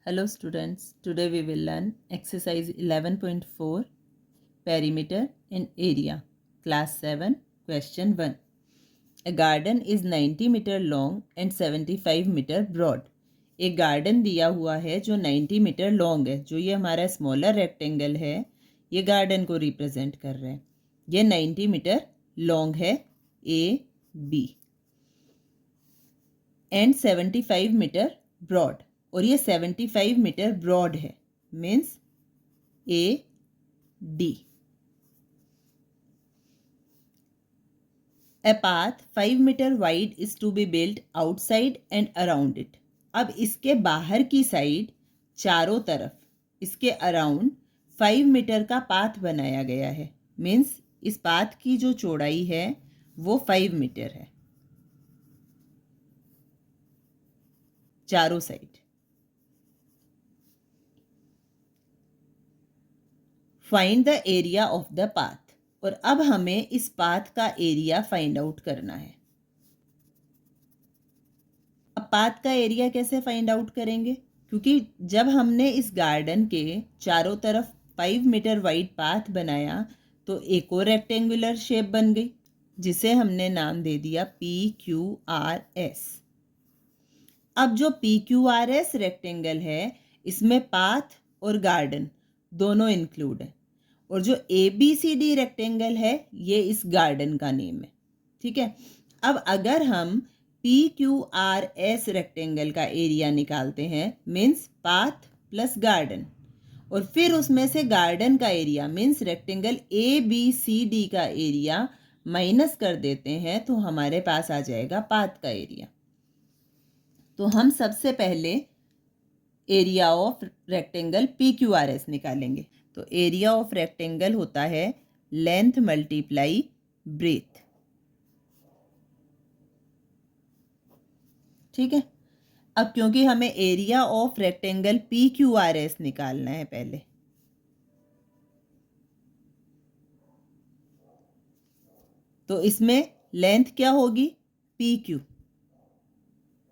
Hello students, today we will learn exercise 11.4 perimeter and area, class 7, question 1. A garden is 90 metre long and 75 metre broad. एक garden दिया हुआ है जो 90 metre long है. जो ये हमारा स्मॉलर रेक्टेंगल है ये गार्डन को रिप्रेजेंट कर रहे हैं. ये 90 मीटर लॉन्ग है A B and 75 metre broad, और ये 75 मीटर ब्रॉड है, means A D. A path 5 metre wide is to be built outside and around it. अब इसके बाहर की साइड चारों तरफ इसके अराउंड 5 मीटर का पाथ बनाया गया है. मीन्स इस पाथ की जो चौड़ाई है वो 5 मीटर है चारों side. Find the area of the path. और अब हमें इस पाथ का एरिया फाइंड आउट करना है. अब पाथ का एरिया कैसे फाइंड आउट करेंगे? क्योंकि जब हमने इस गार्डन के चारों तरफ 5 मीटर वाइड पाथ बनाया तो एक और रेक्टेंगुलर शेप बन गई जिसे हमने नाम दे दिया PQRS. अब जो PQRS रेक्टेंगल है इसमें पाथ और गार्डन दोनों इंक्लूड है, और जो ABCD रेक्टेंगल है ये इस गार्डन का नेम है. ठीक है. अब अगर हम PQRS रेक्टेंगल का एरिया निकालते हैं, मीन्स पाथ प्लस गार्डन, और फिर उसमें से गार्डन का एरिया मीन्स रेक्टेंगल ABCD का एरिया माइनस कर देते हैं तो हमारे पास आ जाएगा पाथ का एरिया. तो हम सबसे पहले एरिया ऑफ रेक्टेंगल PQRS निकालेंगे. तो एरिया ऑफ रेक्टेंगल होता है लेंथ मल्टीप्लाई ब्रेथ. ठीक है. अब क्योंकि हमें एरिया ऑफ रेक्टेंगल PQRS निकालना है पहले, तो इसमें लेंथ क्या होगी PQ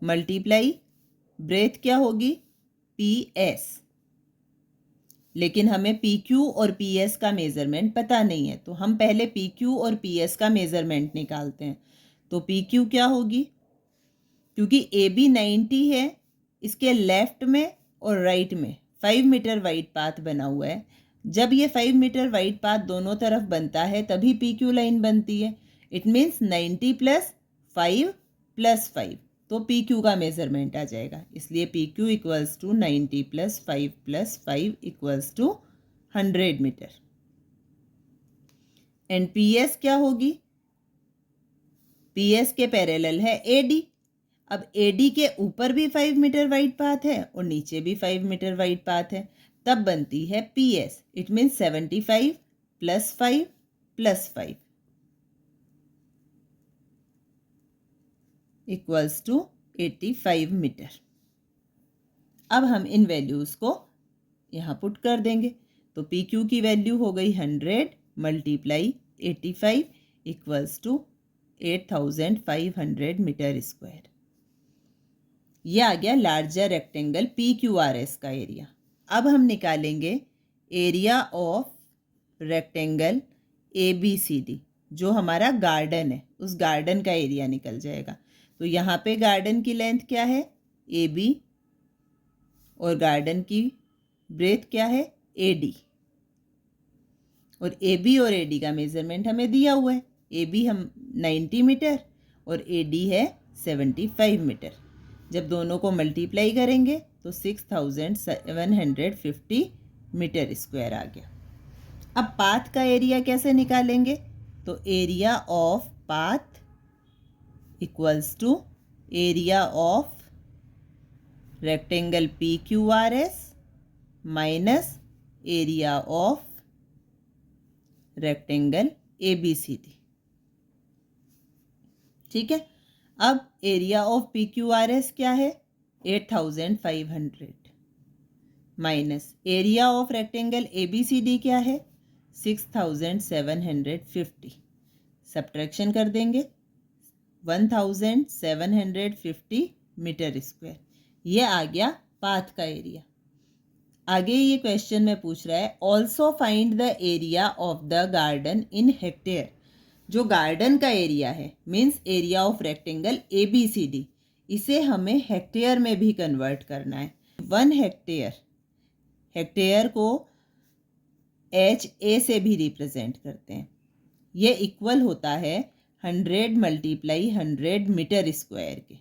मल्टीप्लाई ब्रेथ क्या होगी PS. लेकिन हमें PQ और PS का मेज़रमेंट पता नहीं है, तो हम पहले PQ और PS का मेज़रमेंट निकालते हैं. तो PQ क्या होगी? क्योंकि AB 90 है, इसके लेफ्ट में और राइट में 5 मीटर वाइड पाथ बना हुआ है. जब ये 5 मीटर वाइड पाथ दोनों तरफ बनता है तभी PQ लाइन बनती है. इट मीन्स 90 प्लस 5 प्लस 5, तो PQ का मेजरमेंट आ जाएगा. इसलिए PQ equals to 90 plus 5 plus 5 equals to 100 metre. And PS क्या होगी? PS के पैरेलल है AD. अब AD के ऊपर भी 5 मीटर वाइड पाथ है और नीचे भी 5 मीटर वाइड पाथ है, तब बनती है PS. It means 75 plus 5 plus 5 equals to 85 metre. अब हम इन वैल्यूज़ को यहाँ पुट कर देंगे. तो PQ की वैल्यू हो गई 100 multiply 85 equals to 8500 metre square. ये आ गया लार्जर रेक्टेंगल PQRS का एरिया. अब हम निकालेंगे एरिया ऑफ रेक्टेंगल ABCD. जो हमारा गार्डन है उस गार्डन का एरिया निकल जाएगा. तो यहाँ पे गार्डन की लेंथ क्या है AB, और गार्डन की ब्रेथ क्या है AD, और AB और AD का मेजरमेंट हमें दिया हुआ है. AB हम 90 मीटर और AD है 75 मीटर. जब दोनों को मल्टीप्लाई करेंगे तो 6750 मीटर स्क्वायर आ गया. अब पाथ का एरिया कैसे निकालेंगे? तो area of path equals to area of rectangle PQRS minus area of rectangle ABCD. ठीक है. अब एरिया ऑफ PQRS क्या है 8500 minus area of rectangle ABCD क्या है 6750. सब्ट्रैक्शन कर देंगे 1750 मीटर स्क्वायर. ये आ गया पाथ का एरिया. आगे ये क्वेश्चन में पूछ रहा है also find the area of the garden in hectare. जो गार्डन का एरिया है means area of rectangle ABCD, इसे हमें हेक्टेयर में भी कन्वर्ट करना है। 1 हेक्टेयर, हेक्टेयर को HA से भी रिप्रेजेंट करते हैं। ये इक्वल होता है 100 मल्टीप्लाई 100 मीटर स्क्वायर के।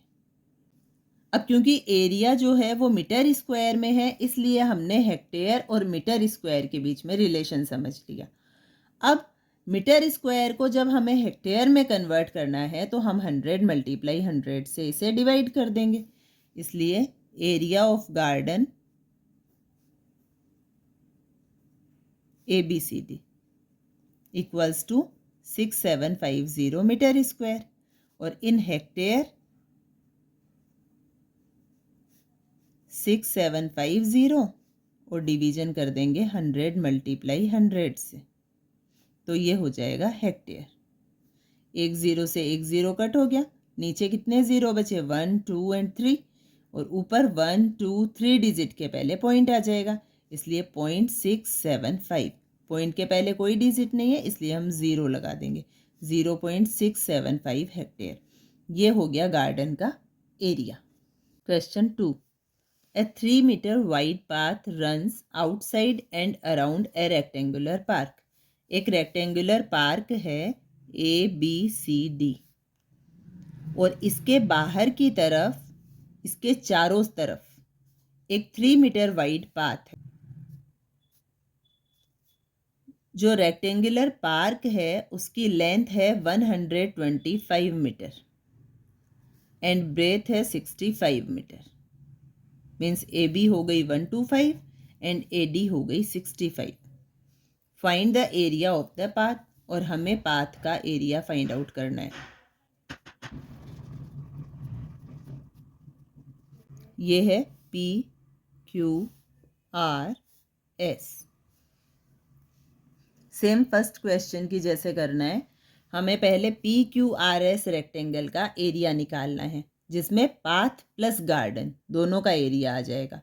अब क्योंकि एरिया जो है वो मीटर स्क्वायर में है, इसलिए हमने हेक्टेयर और मीटर स्क्वायर के बीच में रिलेशन समझ लिया। अब मीटर स्क्वायर को जब हमें हेक्टेयर में कन्वर्ट करना है तो हम 100 मल्टीप्लाई 100 से इसे डिवाइड कर देंगे। इसलिए area of garden ABCD equals to 6750 metre square, और इन हेक्टेयर 6750 और डिवीजन कर देंगे 100 मल्टीप्लाई 100 से, तो ये हो जाएगा हेक्टेयर। एक ज़ीरो से एक ज़ीरो कट हो गया, नीचे कितने ज़ीरो बचे 1 2 एंड 3, और ऊपर 1 2 3 डिजिट के पहले पॉइंट आ जाएगा, इसलिए 0.675। पॉइंट के पहले कोई डिजिट नहीं है इसलिए हम ज़ीरो लगा देंगे, 0.675 हेक्टेयर। ये हो गया गार्डन का area. Question 2, A 3 meter wide path runs outside and around a rectangular park. एक रेक्टेंगुलर पार्क है ABCD, और इसके बाहर की तरफ, इसके चारों तरफ एक 3 मीटर वाइड पाथ है। जो रेक्टेंगुलर पार्क है उसकी लेंथ है 125 मीटर एंड ब्रेथ है 65 मीटर। मीन्स AB हो गई 125 एंड AD हो गई 65। Find the area of the path, और हमें पाथ का एरिया फाइंड आउट करना है। ये है PQRS। सेम फर्स्ट क्वेश्चन की जैसे करना है। हमें पहले PQRS रेक्टेंगल का एरिया निकालना है, जिसमें पाथ प्लस गार्डन दोनों का एरिया आ जाएगा।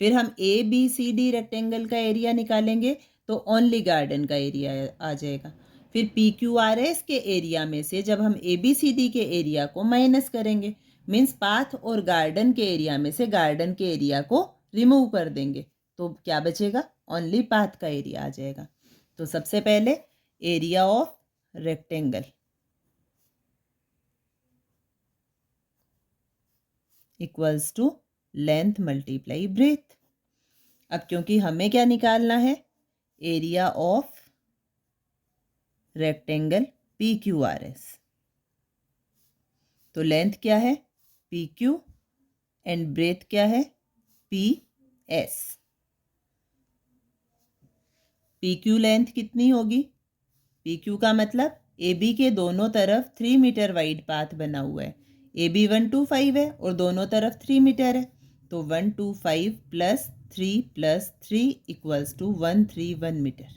फिर हम ABCD रेक्टेंगल का एरिया निकालेंगे तो ओनली गार्डन का एरिया आ जाएगा। फिर PQRS के एरिया में से जब हम ABCD के एरिया को माइनस करेंगे, मीन्स पाथ और गार्डन के एरिया में से गार्डन के एरिया को रिमूव कर देंगे, तो क्या बचेगा, ओनली पाथ का एरिया आ जाएगा। तो सबसे पहले area of rectangle equals to length multiply breadth. अब क्योंकि हमें क्या निकालना है, एरिया ऑफ रेक्टेंगल PQRS, तो लेंथ क्या है PQ एंड ब्रेथ क्या है PS। PQ लेंथ कितनी होगी, PQ का मतलब AB के दोनों तरफ 3 मीटर वाइड पाथ बना हुआ है। AB 125 है और दोनों तरफ 3 मीटर है, तो 125 plus 3 equals to 131 metre.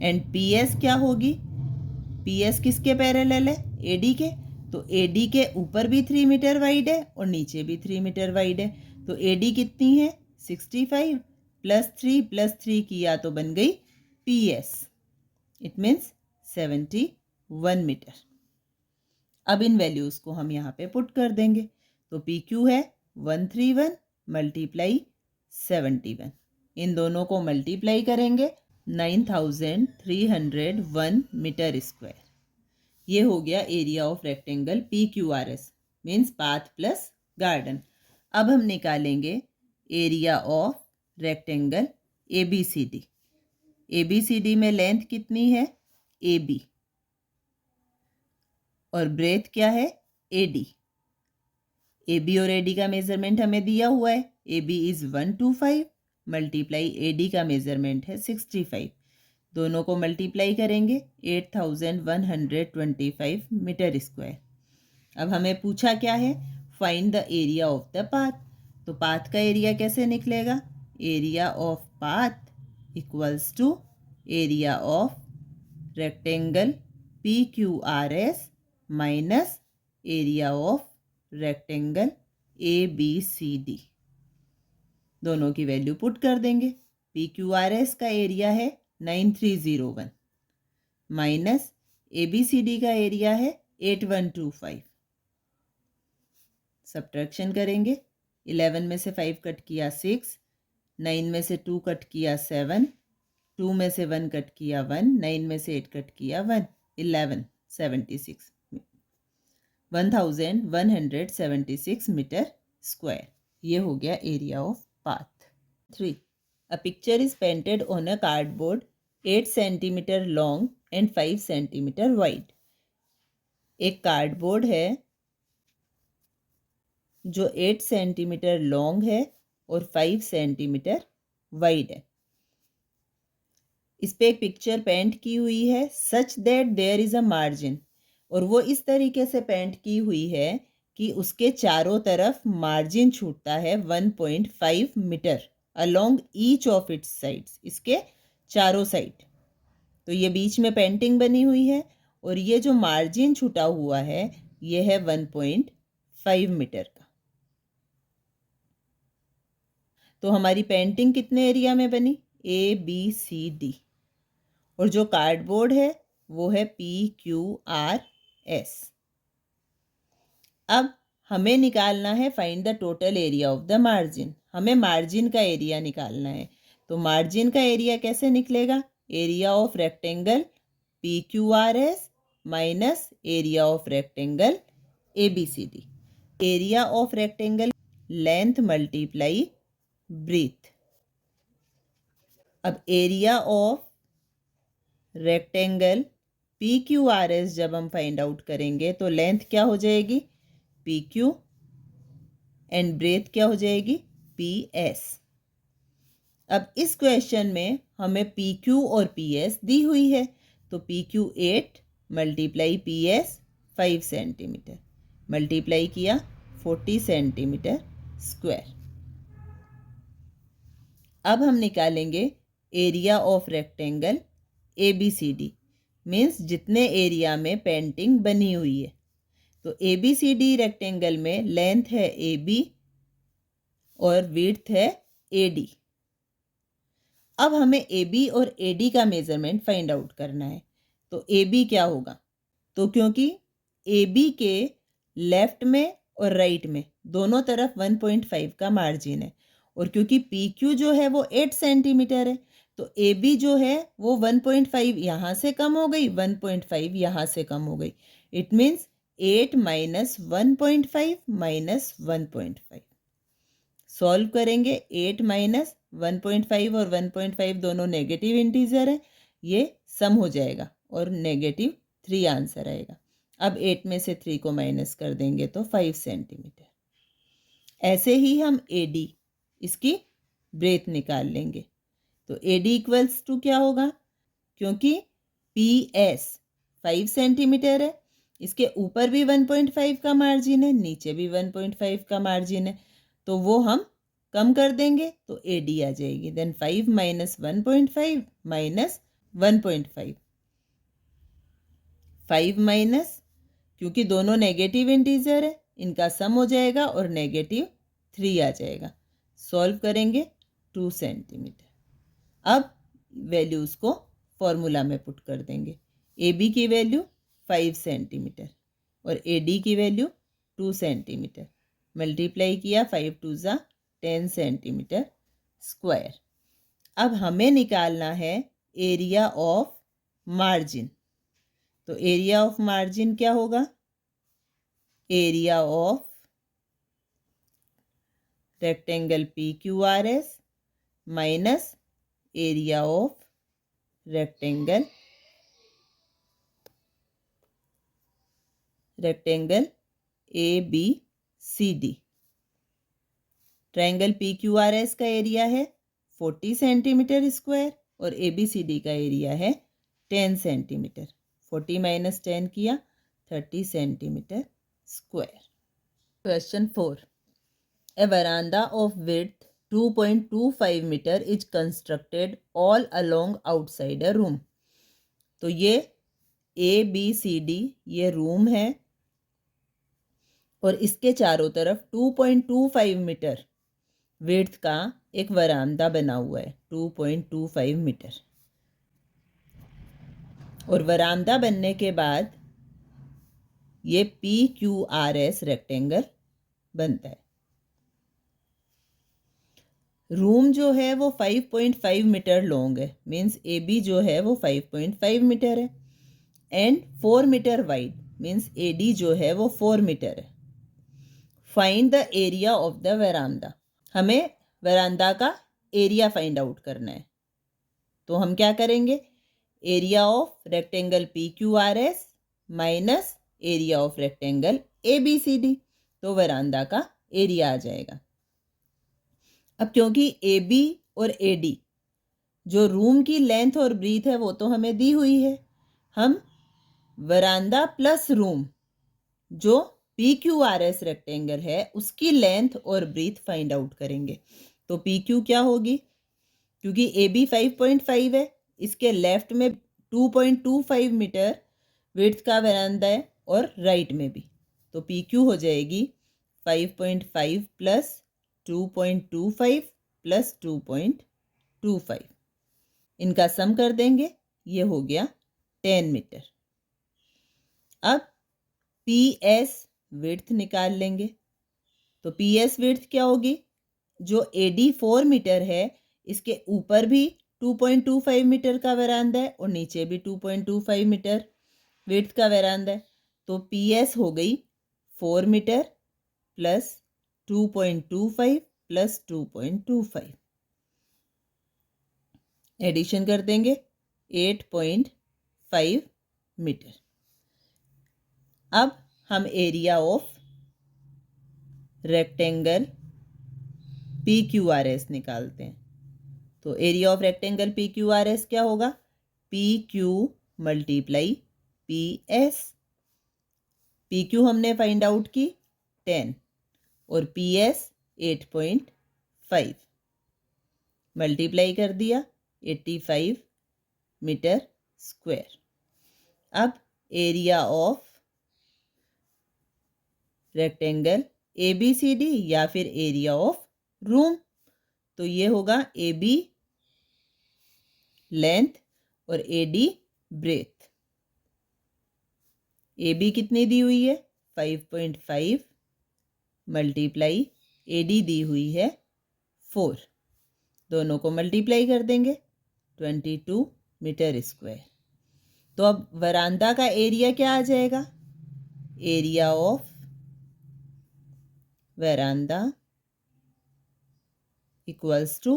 And PS क्या होगी, PS किसके पैरेलल है, AD के, तो AD के ऊपर भी 3 मीटर वाइड है और नीचे भी 3 मीटर वाइड है, तो AD कितनी है 65 प्लस 3 किया तो बन गई PS, इट मीन्स 71 मीटर। अब इन वैल्यूज़ को हम यहाँ पे पुट कर देंगे, तो PQ है 131 मल्टीप्लाई 71, इन दोनों को मल्टीप्लाई करेंगे 9301 मीटर स्क्वायर। ये हो गया area of rectangle PQRS, means path plus garden. अब हम निकालेंगे area of rectangle ABCD। ABCD में लेंथ कितनी है AB, और ब्रेथ क्या है AD। AB और AD का मेजरमेंट हमें दिया हुआ है, AB इज 125 मल्टीप्लाई AD का मेजरमेंट है 65, दोनों को मल्टीप्लाई करेंगे 8125 मीटर स्क्वायर। अब हमें पूछा क्या है, find the area of the path, तो पाथ का एरिया कैसे निकलेगा, area of path equals to area of rectangle PQRS minus area of rectangle ABCD। दोनों की वैल्यू पुट कर देंगे। PQRS का एरिया है 9301 माइनस ABCD का एरिया है 8125। सब्ट्रैक्शन करेंगे। 11 में से 5 कट किया 6, 9 में से 2 कट किया 7, 2 में से 1 कट किया 1, 9 में से 8 कट किया 1, 11, 76, 1176 मीटर स्क्वायर। ये हो गया area of path. 3. A picture is painted on a cardboard 8 centimeter long and 5 centimeter wide. एक कार्डबोर्ड है जो 8 सेंटीमीटर लॉन्ग है और 5 सेंटीमीटर वाइड है। इस पे एक पिक्चर पेंट की हुई है such that there is a margin, और वो इस तरीके से पेंट की हुई है कि उसके चारों तरफ मार्जिन छूटता है 1.5 metre along each of its sides, इसके चारों साइड। तो ये बीच में पेंटिंग बनी हुई है और ये जो मार्जिन छूटा हुआ है ये है 1.5 मीटर का। तो हमारी पेंटिंग कितने एरिया में बनी? ABCD, और जो कार्डबोर्ड है वो है PQRS। अब हमें निकालना है find the total area of the margin. हमें मार्जिन का एरिया निकालना है। तो मार्जिन का एरिया कैसे निकलेगा? Area of rectangle PQRS minus area of rectangle ABCD। Area of rectangle length multiply breadth. अब एरिया ऑफ रेक्टेंगल PQRS जब हम फाइंड आउट करेंगे तो लेंथ क्या हो जाएगी? PQ एंड ब्रेथ क्या हो जाएगी? PS। अब इस क्वेश्चन में हमें PQ और PS दी हुई है, तो PQ 8 multiply PS 5 centimetre multiply किया 40 सेंटीमीटर स्क्वायर। अब हम निकालेंगे area of rectangle ABCD, means जितने एरिया में पेंटिंग बनी हुई है। तो ABCD रेक्टेंगल में लेंथ है AB और विड्थ है AD। अब हमें AB और AD का मेजरमेंट फाइंड आउट करना है। तो AB क्या होगा? तो क्योंकि AB के लेफ्ट में और राइट में दोनों तरफ 1.5 का मार्जिन है, और क्योंकि PQ जो है वो 8 सेंटीमीटर है, तो AB जो है वो 1.5 यहाँ से कम हो गई, 1.5 यहाँ से कम हो गई। It means 8 minus 1.5 minus 1.5। Solve करेंगे। 8 माइनस 1.5 और 1.5 दोनों नेगेटिव इंटीजर है, ये सम हो जाएगा और -3 आंसर आएगा। अब 8 में से 3 को माइनस कर देंगे तो 5 सेंटीमीटर। ऐसे ही हम AD, इसकी ब्रेथ निकाल लेंगे। तो AD इक्वल्स टू क्या होगा? क्योंकि PS 5 सेंटीमीटर है, इसके ऊपर भी 1.5 का मार्जिन है, नीचे भी 1.5 का मार्जिन है, तो वो हम कम कर देंगे तो AD आ जाएगी। देन 5 माइनस 1.5 माइनस 1.5, 5 माइनस, क्योंकि दोनों नेगेटिव इंटीजर है, इनका सम हो जाएगा और -3 आ जाएगा। सॉल्व करेंगे 2 सेंटीमीटर। अब वैल्यूज़ को फॉर्मूला में पुट कर देंगे। AB की वैल्यू 5 सेंटीमीटर और AD की वैल्यू 2 सेंटीमीटर मल्टीप्लाई किया 5 2 ज़ा 10 सेंटीमीटर स्क्वायर। अब हमें निकालना है एरिया ऑफ मार्जिन। तो एरिया ऑफ मार्जिन क्या होगा? Area of rectangle PQRS minus area of rectangle ABCD। Triangle PQRS का एरिया है 40 सेंटीमीटर स्क्वायर और ABCD का एरिया है 10 सेंटीमीटर। 40 माइनस 10 किया 30 centimetre square. Question 4, a veranda of width 2.25 metre is constructed all along outside a room. तो ये ABCD ये room है और इसके चारों तरफ 2.25 मीटर विड्थ का एक वरांदा बना हुआ है 2.25 मीटर, और वरांदा बनने के बाद ये PQRS रेक्टेंगल बनता है। रूम जो है वो 5.5 मीटर लॉन्ग है, मीन्स AB जो है वो 5.5 मीटर है, and 4 metre wide, means AD जो है वो 4 मीटर है। Find the area of the veranda. हमें वरांदा का एरिया फाइंड आउट करना है, तो हम क्या करेंगे, area of rectangle PQRS minus area of rectangle ABCD, तो वरांदा का एरिया आ जाएगा। अब क्योंकि AB और AD जो रूम की लेंथ और ब्रीथ है वो तो हमें दी हुई है, हम वरांदा प्लस रूम जो PQRS रेक्टेंगल है उसकी लेंथ और ब्रीथ फाइंड आउट करेंगे। तो PQ क्या होगी, क्योंकि AB 5.5 है, इसके लेफ्ट में 2.25 मीटर विड्थ का वरांदा है और राइट में भी, तो PQ हो जाएगी 5.5 प्लस 2.25 प्लस 2.25, इनका सम कर देंगे, ये हो गया 10 मीटर। अब PS विड्थ निकाल लेंगे, तो PS विड्थ क्या होगी, जो AD 4 मीटर है इसके ऊपर भी 2.25 मीटर का वरांदा है और नीचे भी 2.25 मीटर विड्थ का वरांदा है, तो PS हो गई 4 मीटर प्लस 2.25 प्लस 2.25, एडिशन कर देंगे 8.5 मीटर। अब हम एरिया ऑफ रेक्टेंगल PQRS निकालते हैं, तो एरिया ऑफ रेक्टेंगल PQRS क्या होगा, PQ मल्टीप्लाई PS। PQ हमने फाइंड आउट की 10 और PS 8.5, मल्टीप्लाई कर दिया 85 मीटर स्क्वायर। अब एरिया ऑफ रेक्टेंगल ABCD या फिर एरिया ऑफ रूम, तो ये होगा AB लेंथ और AD ब्रेथ। AB कितनी दी हुई है 5.5 मल्टीप्लाई AD दी हुई है 4, दोनों को मल्टीप्लाई कर देंगे 22 मीटर स्क्वायर। तो अब वरांदा का एरिया क्या आ जाएगा, area of veranda equals to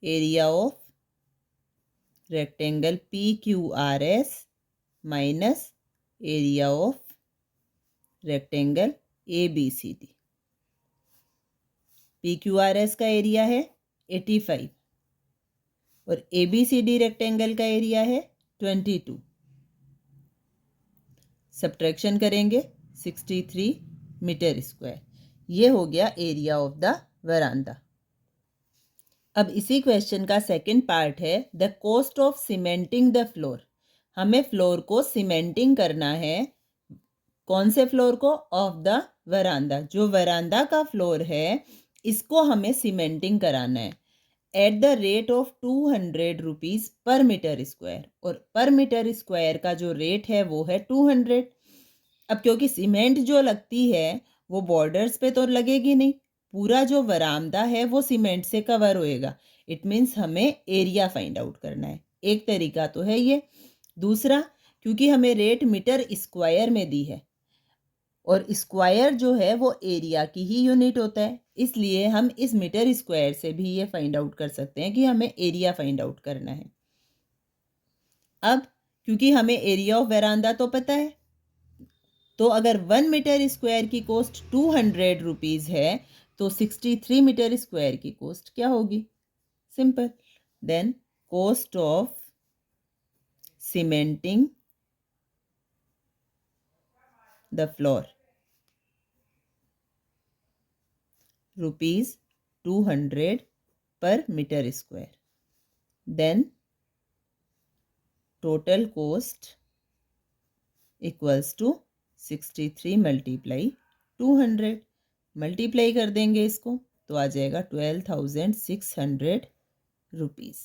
area of rectangle PQRS minus area of rectangle ABCD। PQRS का एरिया है 85 और ABCD रेक्टेंगल का एरिया है 22, सब्ट्रैक्शन करेंगे 63 मीटर स्क्वायर, ये हो गया एरिया ऑफ द वरांदा। अब इसी क्वेश्चन का सेकंड पार्ट है the cost of cementing the floor. हमें फ्लोर को सीमेंटिंग करना है, कौन से फ्लोर को, ऑफ द वरांदा, जो वरांदा का फ्लोर है इसको हमें सीमेंटिंग कराना है at the rate of 200 rupees पर मीटर स्क्वायर, और पर मीटर स्क्वायर का जो रेट है वो है 200। अब क्योंकि सीमेंट जो लगती है वो बॉर्डर्स पे तो लगेगी नहीं, पूरा जो वरामदा है वो सीमेंट से कवर होएगा, इट मीन्स हमें एरिया फाइंड आउट करना है। एक तरीका तो है ये, दूसरा क्योंकि हमें रेट मीटर स्क्वायर में दी है और स्क्वायर जो है वो एरिया की ही यूनिट होता है, इसलिए हम इस मीटर स्क्वायर से भी ये फाइंड आउट कर सकते हैं कि हमें एरिया फाइंड आउट करना है। अब क्योंकि हमें एरिया ऑफ वरांदा तो पता है, तो अगर 1 मीटर स्क्वायर की कॉस्ट 200 रुपीज़ है तो 63 मीटर स्क्वायर की कॉस्ट क्या होगी, simple, then cost of cementing the floor ₹200 per metre square, then total cost equals to 63 multiply 200, multiply कर देंगे इसको तो आ जाएगा 12,600 रुपीज़।